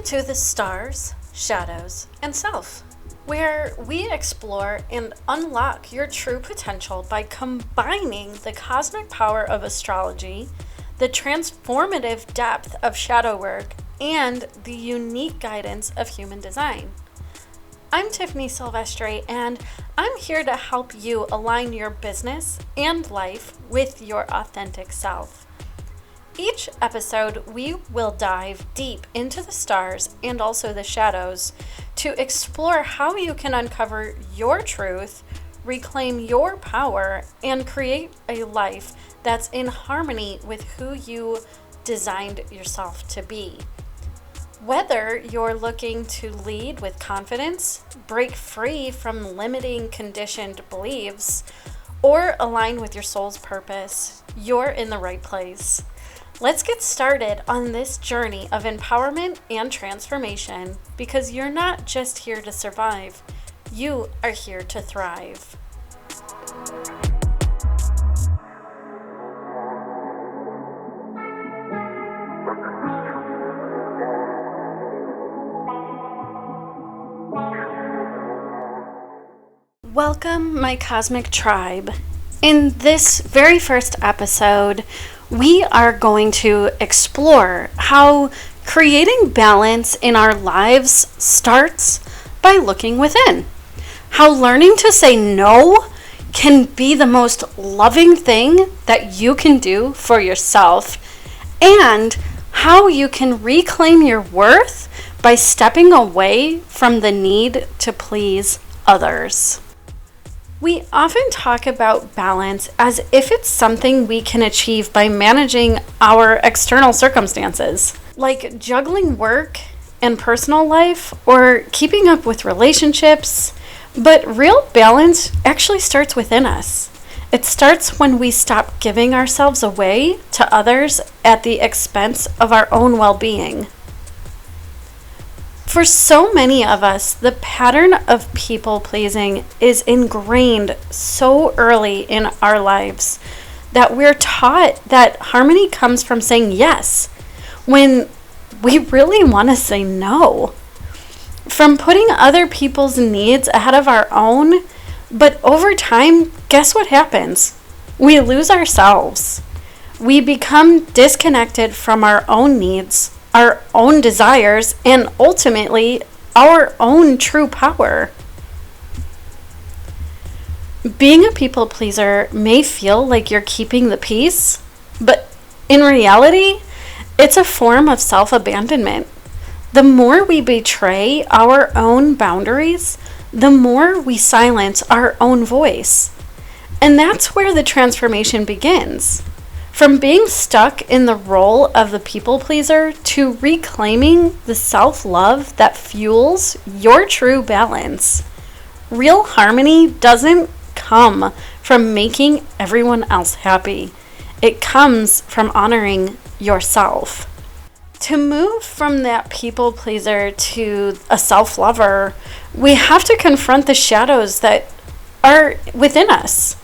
Welcome to the Stars, Shadows, and Self, where we explore and unlock your true potential by combining the cosmic power of astrology, the transformative depth of shadow work, and the unique guidance of human design. I'm Tiffany Silvestre, and I'm here to help you align your business and life with your authentic self. Each episode, we will dive deep into the stars and also the shadows to explore how you can uncover your truth, reclaim your power, and create a life that's in harmony with who you designed yourself to be. Whether you're looking to lead with confidence, break free from limiting conditioned beliefs, or align with your soul's purpose, you're in the right place. Let's get started on this journey of empowerment and transformation, because you're not just here to survive, you are here to thrive. Welcome, my cosmic tribe. In this very first episode, we are going to explore how creating balance in our lives starts by looking within. How learning to say no can be the most loving thing that you can do for yourself, and how you can reclaim your worth by stepping away from the need to please others. We often talk about balance as if it's something we can achieve by managing our external circumstances, like juggling work and personal life or keeping up with relationships. But real balance actually starts within us. It starts when we stop giving ourselves away to others at the expense of our own well-being. For so many of us, the pattern of people-pleasing is ingrained so early in our lives that we're taught that harmony comes from saying yes when we really want to say no. From putting other people's needs ahead of our own, but over time, guess what happens? We lose ourselves. We become disconnected from our own needs, our own desires, and ultimately our own true power. Being a people pleaser may feel like you're keeping the peace, but in reality, it's a form of self-abandonment. The more we betray our own boundaries, the more we silence our own voice. And that's where the transformation begins. From being stuck in the role of the people pleaser to reclaiming the self-love that fuels your true balance. Real harmony doesn't come from making everyone else happy. It comes from honoring yourself. To move from that people pleaser to a self-lover, we have to confront the shadows that are within us.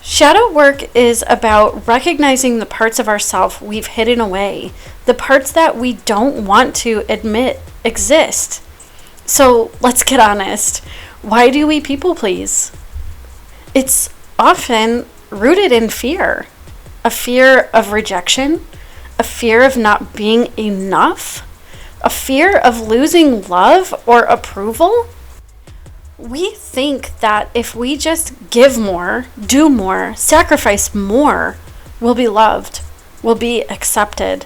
Shadow work is about recognizing the parts of ourself we've hidden away, the parts that we don't want to admit exist. So let's get honest. Why do we people please? It's often rooted in fear. A fear of rejection, a fear of not being enough, a fear of losing love or approval. We think that if we just give more, do more, sacrifice more, we'll be loved, we'll be accepted.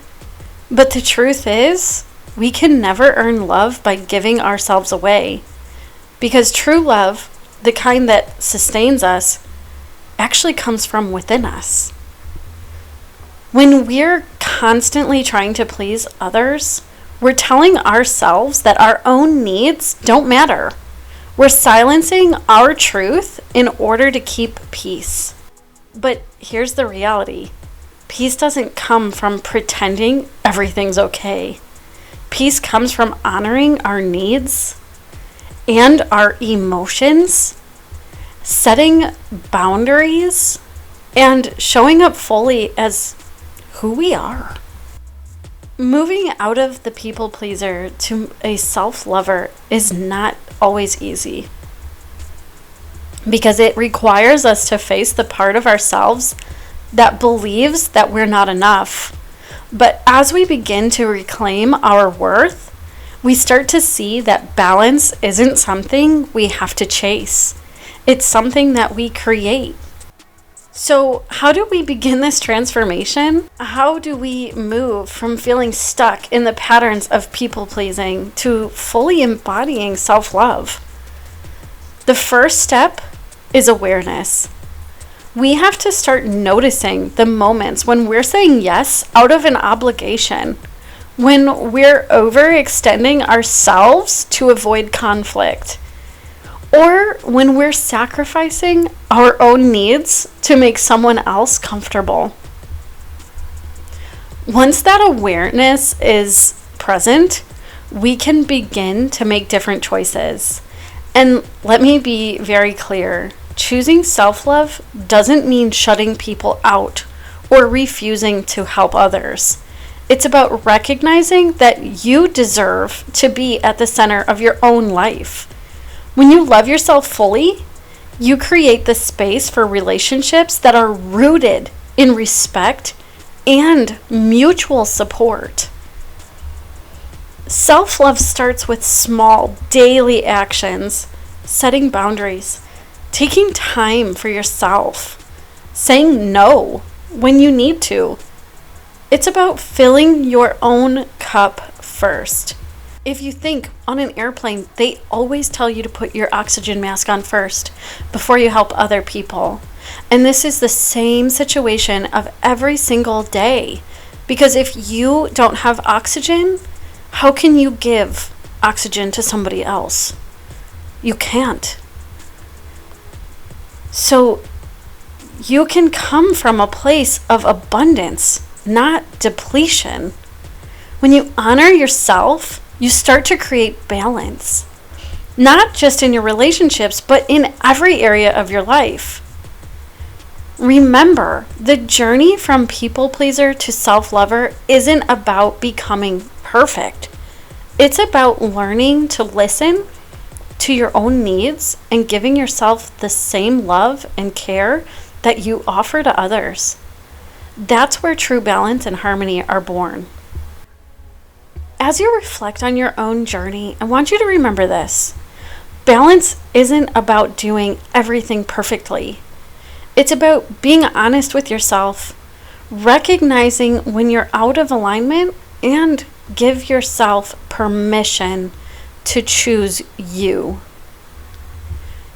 But the truth is, we can never earn love by giving ourselves away. Because true love, the kind that sustains us, actually comes from within us. When we're constantly trying to please others, we're telling ourselves that our own needs don't matter. We're silencing our truth in order to keep peace. But here's the reality. Peace doesn't come from pretending everything's okay. Peace comes from honoring our needs and our emotions, setting boundaries, and showing up fully as who we are. Moving out of the people pleaser to a self-lover is not always easy, because it requires us to face the part of ourselves that believes that we're not enough. But as we begin to reclaim our worth, we start to see that balance isn't something we have to chase. It's something that we create. So, how do we begin this transformation? How do we move from feeling stuck in the patterns of people pleasing to fully embodying self-love? The first step is awareness. We have to start noticing the moments when we're saying yes out of an obligation, when we're overextending ourselves to avoid conflict, or when we're sacrificing our own needs to make someone else comfortable. Once that awareness is present, we can begin to make different choices. And let me be very clear, choosing self-love doesn't mean shutting people out or refusing to help others. It's about recognizing that you deserve to be at the center of your own life. When you love yourself fully, you create the space for relationships that are rooted in respect and mutual support. Self-love starts with small daily actions, setting boundaries, taking time for yourself, saying no when you need to. It's about filling your own cup first. If you think on an airplane, they always tell you to put your oxygen mask on first before you help other people. And this is the same situation of every single day. Because if you don't have oxygen, how can you give oxygen to somebody else? You can't. So you can come from a place of abundance, not depletion. When you honor yourself, you start to create balance, not just in your relationships, but in every area of your life. Remember, the journey from people pleaser to self-lover isn't about becoming perfect. It's about learning to listen to your own needs and giving yourself the same love and care that you offer to others. That's where true balance and harmony are born. As you reflect on your own journey, I want you to remember this. Balance isn't about doing everything perfectly. It's about being honest with yourself, recognizing when you're out of alignment, and give yourself permission to choose you.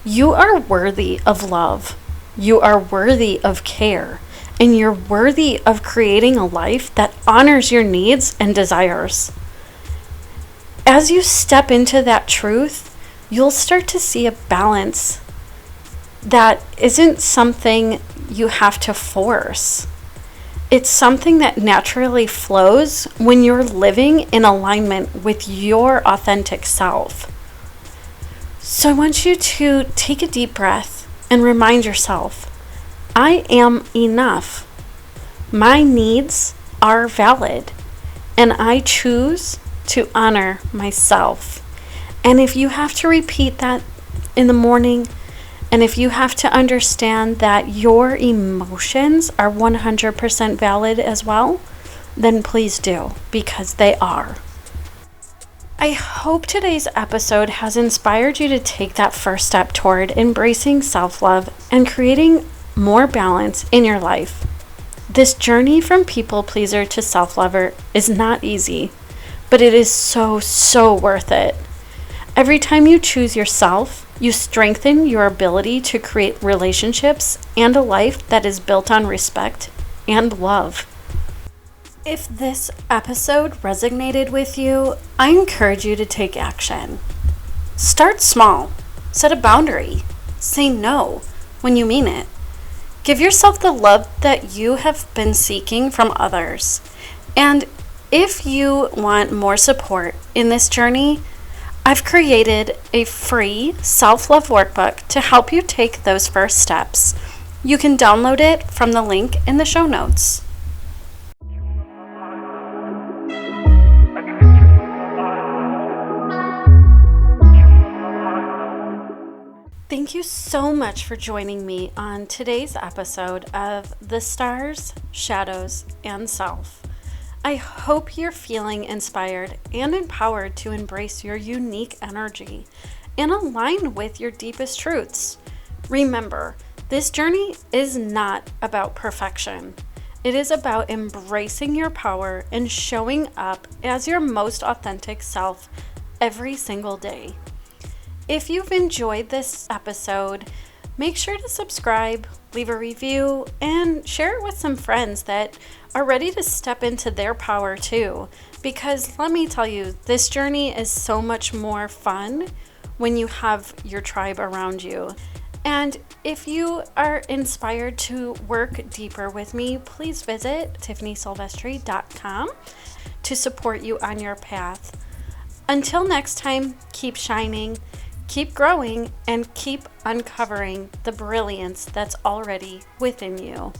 You are worthy of love. You are worthy of care. And you're worthy of creating a life that honors your needs and desires. As you step into that truth, you'll start to see a balance that isn't something you have to force. It's something that naturally flows when you're living in alignment with your authentic self. So I want you to take a deep breath and remind yourself, I am enough. My needs are valid, and I choose to honor myself. And if you have to repeat that in the morning, and if you have to understand that your emotions are 100% valid as well, then please do, because they are. I hope today's episode has inspired you to take that first step toward embracing self-love and creating more balance in your life. This journey from people pleaser to self-lover is not easy, but it is so worth it. Every time you choose yourself, you strengthen your ability to create relationships and a life that is built on respect and love. If this episode resonated with you, I encourage you to take action. Start small. Set a boundary. Say no when you mean it. Give yourself the love that you have been seeking from others. And if you want more support in this journey, I've created a free self-love workbook to help you take those first steps. You can download it from the link in the show notes. Thank you so much for joining me on today's episode of The Stars, Shadows, and Self. I hope you're feeling inspired and empowered to embrace your unique energy and align with your deepest truths. Remember, this journey is not about perfection. It is about embracing your power and showing up as your most authentic self every single day. If you've enjoyed this episode, make sure to subscribe, leave a review, and share it with some friends that are ready to step into their power too. Because let me tell you, this journey is so much more fun when you have your tribe around you. And if you are inspired to work deeper with me, please visit tiffanysilvestri.com to support you on your path. Until next time, keep shining, keep growing, and keep uncovering the brilliance that's already within you.